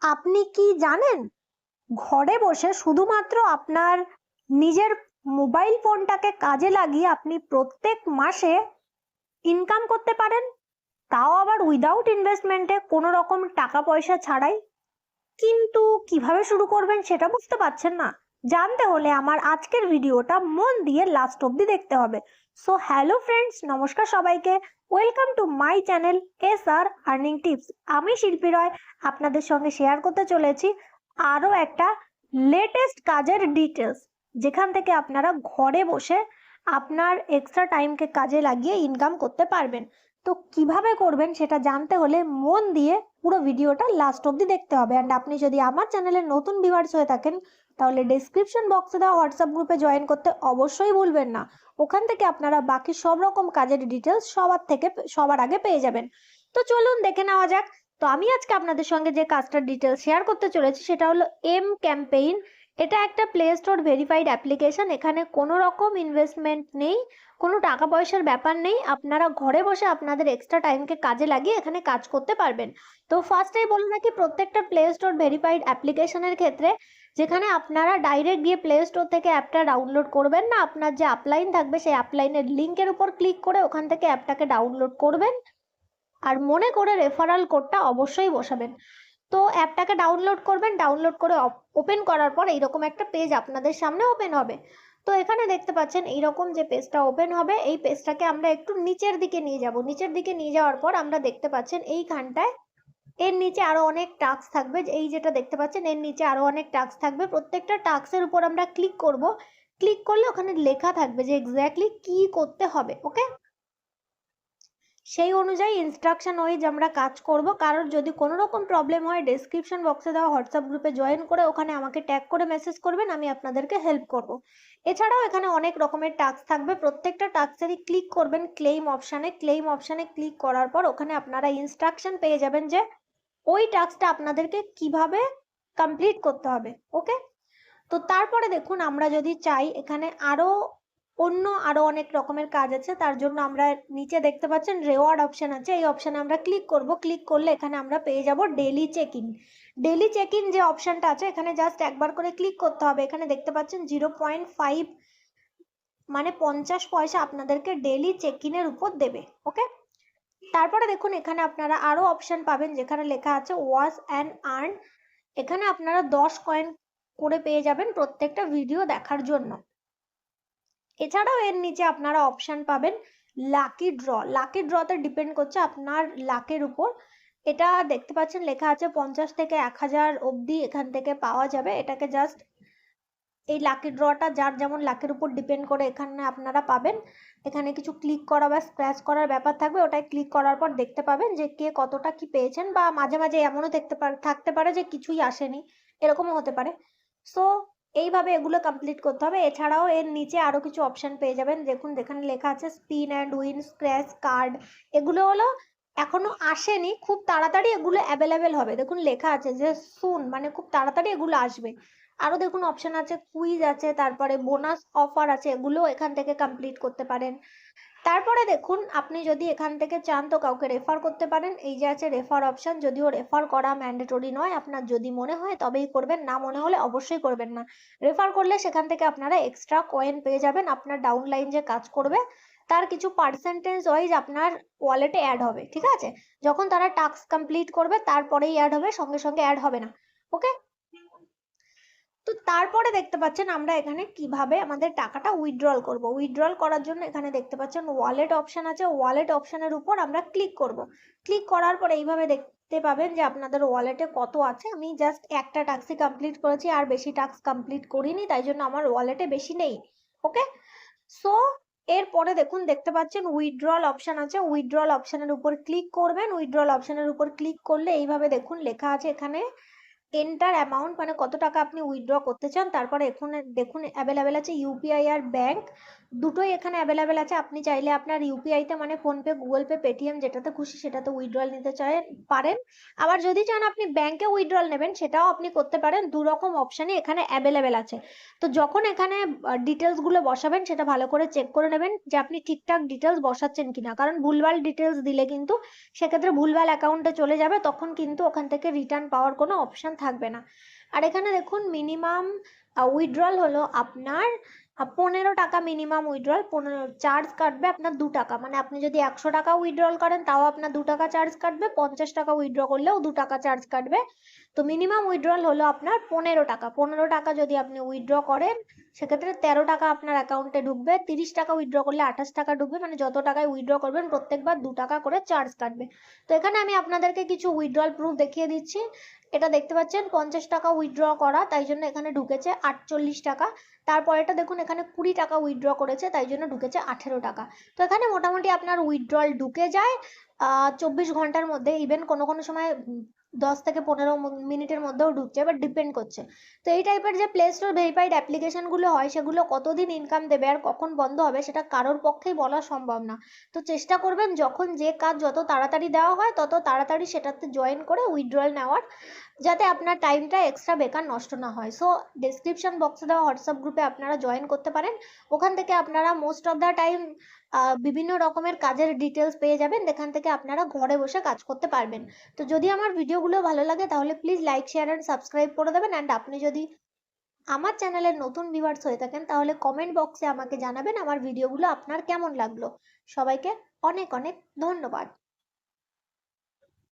আপনি কি জানেন ঘরে বসে শুধুমাত্র আপনার নিজের মোবাইল ফোনটাকে কাজে লাগিয়ে আপনি প্রত্যেক মাসে ইনকাম করতে পারেন, তাও আবার উইদাউট ইনভেস্টমেন্টে, কোনো রকম টাকা পয়সা ছাড়াই। কিন্তু কিভাবে শুরু করবেন সেটা বুঝতে পারছেন না? জানতে হলে আমার আজকের ভিডিওটা মন দিয়ে লাস্ট অব্দি দেখতে হবে। সো হ্যালো ফ্রেন্ডস, নমস্কার সবাইকে। Welcome to my channel S R earning tips. আমি শিল্পী রয় আপনাদের সঙ্গে শেয়ার করতে চলেছি আরও একটা লেটেস্ট কাজের ডিটেলস, যেখান থেকে আপনারা ঘরে বসে আপনার এক্সট্রা টাইমকে কাজে লাগিয়ে ইনকাম করতে পারবেন। তো কিভাবে করবেন সেটা জানতে হলে মন দিয়ে পুরো ভিডিওটা লাস্ট অবধি দেখতে হবে। অ্যান্ড আপনি যদি আমার চ্যানেলের নতুন ভিউয়ার্স হয়ে থাকেন তাহলে ডেসক্রিপশন বক্সে দেওয়া হোয়াটসঅ্যাপ গ্রুপে জয়েন করতে অবশ্যই ভুলবেন না। ওখান থেকে আপনারা বাকি সব রকম কাজের ডিটেলস সবার আগে পেয়ে যাবেন। তো চলুন দেখে নেওয়া যাক। তো আমি আজকে আপনাদের সঙ্গে যে কাজটার ডিটেলস শেয়ার করতে চলেছি সেটা হলো এম ক্যাম্পেইন। এটা একটা প্লে স্টোর ভেরিফাইড অ্যাপ্লিকেশন। এখানে কোনো রকম ইনভেস্টমেন্ট নেই, কোনো টাকা পয়সার ব্যাপার নেই। আপনারা ঘরে বসে আপনাদের এক্সট্রা টাইমকে কাজে লাগিয়ে এখানে কাজ করতে পারবেন। তো ফার্স্টেই বলে রাখি, প্রত্যেকটা প্লে স্টোর ভেরিফাইড অ্যাপ্লিকেশনের ক্ষেত্রে যেখানে আপনারা ডাইরেক্ট গিয়ে প্লে স্টোর থেকে অ্যাপটা ডাউনলোড করবেন না, আপনার যে আপলাইন থাকবে সেই আপলাইনের লিঙ্কের উপর ক্লিক করে ওখান থেকে অ্যাপটাকে ডাউনলোড করবেন, আর মনে করে রেফারাল কোডটা অবশ্যই বসাবেন। তো অ্যাপটাকে ডাউনলোড করবেন, ডাউনলোড করে ওপেন করার পর এইরকম একটা পেজ আপনাদের সামনে ওপেন হবে। তো এখানে দেখতে পাচ্ছেন এইরকম যে পেজটা ওপেন হবে, এই পেজটাকে আমরা একটু নিচের দিকে নিয়ে যাব। নিচের দিকে নিয়ে যাওয়ার পর আমরা দেখতে পাচ্ছেন এইখানটায় এর নিচে আরো অনেক টাস্ক থাকবে। এই যেটা দেখতে পাচ্ছেন এর নিচে আরো অনেক টাস্ক থাকবে। প্রত্যেকটা টাস্কের উপর আমরা ক্লিক করব। ক্লিক করলে ওখানে লেখা থাকবে যে এক্স্যাক্টলি কি করতে হবে। ওকে, সেই অনুযায়ী ইনস্ট্রাকশন ওয়াইজ আমরা কাজ করব। কারোর যদি কোনো রকম প্রবলেম হয় ডেসক্রিপশন বক্সে দেওয়া হোয়াটসঅ্যাপ গ্রুপে জয়েন করে ওখানে আমাকে ট্যাগ করে মেসেজ করবেন, আমি আপনাদেরকে হেল্প করব। এছাড়াও এখানে অনেক রকমের টাস্ক থাকবে, প্রত্যেকটা টাস্কেরই ক্লিক করবেন ক্লেইম অপশানে। ক্লেইম অপশানে ক্লিক করার পর ওখানে আপনারা ইনস্ট্রাকশন পেয়ে যাবেন যে ওই টাস্কটা আপনাদেরকে কিভাবে কমপ্লিট করতে হবে। ওকে, তো তারপরে দেখুন আমরা যদি চাই এখানে আরো অনেক রকমের কাজ আছে। তার জন্য আমরা নিচে দেখতে পাচ্ছেন রেওয়ার্ড অপশন আছে, এই অপশানে আমরা ক্লিক করব। ক্লিক করলে এখানে আমরা পেয়ে যাব daily check in. Daily check in যে অপশনটা আছে এখানে জাস্ট একবার করে ক্লিক করতে হবে। এখানে দেখতে পাচ্ছেন 0.5 মানে 50 পয়সা আপনাদেরকে ডেইলি চেক ইনের উপর দেবে। ওকে, তারপরে দেখুন এখানে আপনারা আরো অপশন পাবেন যেখানে লেখা আছে ওয়াচ অ্যান্ড আর্ন। এখানে আপনারা 10 কয়েন করে পেয়ে যাবেন প্রত্যেকটা ভিডিও দেখার জন্য। এছাড়াও এর নিচে আপনারা অপশন পাবেন লাকি ড্র। লাকি ড্রতে ডিপেন্ড করছে আপনার লাকের উপর। এটা দেখতে পাচ্ছেন লেখা আছে 50 থেকে 1000 অবধি এখান থেকে পাওয়া যাবে। এটাকে জাস্ট এই লাকি ড্রটা যার যেমন লাকের উপর ডিপেন্ড করে এখানে আপনারা পাবেন। এখানে কিছু ক্লিক করা বা স্ক্র্যাচ করার ব্যাপার থাকবে, ওটাই ক্লিক করার পর দেখতে পাবেন যে কে কতটা কি পেয়েছেন। বা মাঝে মাঝে এমনও থাকতে পারে যে কিছুই আসেনি, এরকমও হতে পারে। সো এইভাবে এগুলো কমপ্লিট করতে হবে। এছাড়াও এর নিচে আরো কিছু অপশন পেয়ে যাবেন। দেখুন এখানে লেখা আছে spin and win, scratch card. এগুলো হলো এখনো আসেনি, খুব তাড়াতাড়ি এগুলো অ্যাভেলেবেল হবে। দেখুন লেখা আছে যে সুন, মানে খুব তাড়াতাড়ি এগুলো আসবে। আরো দেখুন অপশন আছে কুইজ আছে, তারপরে বোনাস অফার আছে, এগুলো এখান থেকে কমপ্লিট করতে পারেন। তারপরে দেখুন আপনি যদি এখান থেকে চান তো কাউকে রেফার করতে পারেন। এই যে আছে রেফার অপশন, যদিও রেফার করা ম্যান্ডেটরি নয়, আপনার যদি মনে হয় তবেই করবেন, না মনে হলে অবশ্যই করবেন না। রেফার করলে সেখান থেকে আপনারা এক্সট্রা কয়েন পেয়ে যাবেন। আপনার ডাউনলাইন যে কাজ করবে তার কিছু পার্সেন্টেজ ওয়াইজ আপনার ওয়ালেটে অ্যাড হবে। ঠিক আছে, যখন তারা টাস্ক কমপ্লিট করবে তারপরেই অ্যাড হবে, সঙ্গে সঙ্গে অ্যাড হবে না। ওকে, তো তারপরে দেখতে পাচ্ছেন আমরা এখানে কিভাবে আমাদের টাকাটা উইথড্রল করব। উইথড্রল করার জন্য এখানে দেখতে পাচ্ছেন ওয়ালেট অপশন আছে, ওয়ালেট অপশনের উপর আমরা ক্লিক করব। ক্লিক করার পর এইভাবে দেখতে পাবেন যে আপনাদের ওয়ালেটে কত আছে। আমি জাস্ট একটা টাস্কই কমপ্লিট করেছি, আর বেশি টাস্ক কমপ্লিট করিনি, তাই জন্য আমার ওয়ালেটে বেশি নেই। ওকে, সো এরপরে দেখুন দেখতে পাচ্ছেন উইথড্রল অপশন আছে, উইথড্রল অপশনের উপর ক্লিক করবেন। উইথড্রল অপশনের উপর ক্লিক করলে এইভাবে দেখুন লেখা আছে এখানে এন্টার অ্যামাউন্ট মানে কত টাকা আপনি উইথড্র করতে চান, তারপরে এখানে দেখুন অ্যাভেলেবেল আছে ইউপিআই আর ব্যাংক, দুটোই এখানে অ্যাভেলেবেল আছে। আপনি চাইলে আপনার ইউপিআইতে মানে ফোনপে, গুগল পে, পেটিএম যেটাতে খুশি সেটাতে উইথড্রল নিতে পারেন। আবার যদি চান আপনি ব্যাংকে উইথড্রল নেবেন সেটাও আপনি করতে পারেন। দু রকম অপশানই এখানে অ্যাভেলেবেল আছে। তো যখন এখানে ডিটেলসগুলো বসাবেন সেটা ভালো করে চেক করে নেবেন যে আপনি ঠিকঠাক ডিটেলস বসাচ্ছেন কিনা, কারণ ভুলভাল ডিটেলস দিলে কিন্তু সেক্ষেত্রে ভুলভাল অ্যাকাউন্টে চলে যাবে, তখন কিন্তু ওখান থেকে রিটার্ন পাওয়ার কোনো অপশান থাকবে না। আর এখানে দেখুন মিনিমাম উইথড্রল হলো আপনার 15 টাকা মিনিমাম উইথড্রল, 15 চার্জ কাটবে আপনার 2 টাকা, মানে আপনি যদি 100 টাকা উইথড্রল করেন তাও আপনার 2 টাকা চার্জ কাটবে, 50 টাকা উইথড্র করলেও 2 টাকা চার্জ কাটবে। তো মিনিমাম উইথড্রল হলো আপনার 15 টাকা। 15 টাকা যদি আপনি উইথড্র করেন সেক্ষেত্রে 13 টাকা আপনার অ্যাকাউন্টে ঢুকবে। 30 টাকা উইথড্র করলে 28 টাকা ঢুকবে, মানে যত টাকায় উইথড্র করবেন প্রত্যেকবার 2 টাকা করে চার্জ কাটবে। তো এখানে আমি আপনাদেরকে কিছু উইথড্রল প্রুফ দেখিয়ে দিচ্ছি। এটা দেখতে পাচ্ছেন 50 টাকা উইথড্র করা, তাই জন্য এখানে ঢুকেছে 48 টাকা। তারপরেটা দেখুন এখানে 20 টাকা উইথড্র করেছে, তাই জন্য ঢুকেছে 18 টাকা। তো এখানে মোটামুটি আপনার উইথড্রল ঢুকে যায় 24 ঘন্টার মধ্যে, ইভেন কোনো কোনো সময় 10 থেকে 15 মিনিটের মধ্যেও ঢুকছে, এবার ডিপেন্ড করছে। তো এই টাইপের যে প্লে স্টোর ভেরিফাইড অ্যাপ্লিকেশনগুলো হয় সেগুলো কতদিন ইনকাম দেবে আর কখন বন্ধ হবে সেটা কারোর পক্ষেই বলা সম্ভব না। তো চেষ্টা করবেন যখন যে কাজ যত তাড়াতাড়ি দেওয়া হয় তত তাড়াতাড়ি সেটাতে জয়েন করে উইথড্রল নেওয়ার, যাতে আপনার টাইমটা এক্সট্রা বেকার নষ্ট না হয়। সো ডেসক্রিপশন বক্সে দেওয়া হোয়াটসঅ্যাপ গ্রুপে আপনারা জয়েন করতে পারেন। ওখান থেকে আপনারা মোস্ট অফ দ্য টাইম বিভিন্ন রকমের কাজের ডিটেলস পেয়ে যাবেন, যেখান থেকে আপনারা ঘরে বসে কাজ করতে পারবেন। তো যদি আমার ভিডিওগুলো ভালো লাগে তাহলে please like, share and subscribe করে দেবেন। অ্যান্ড আপনি যদি আমার চ্যানেলের নতুন ভিউয়ার্স হয়ে থাকেন তাহলে কমেন্ট বক্সে আমাকে জানাবেন আমার ভিডিওগুলো আপনার কেমন লাগলো। সবাইকে অনেক অনেক ধন্যবাদ।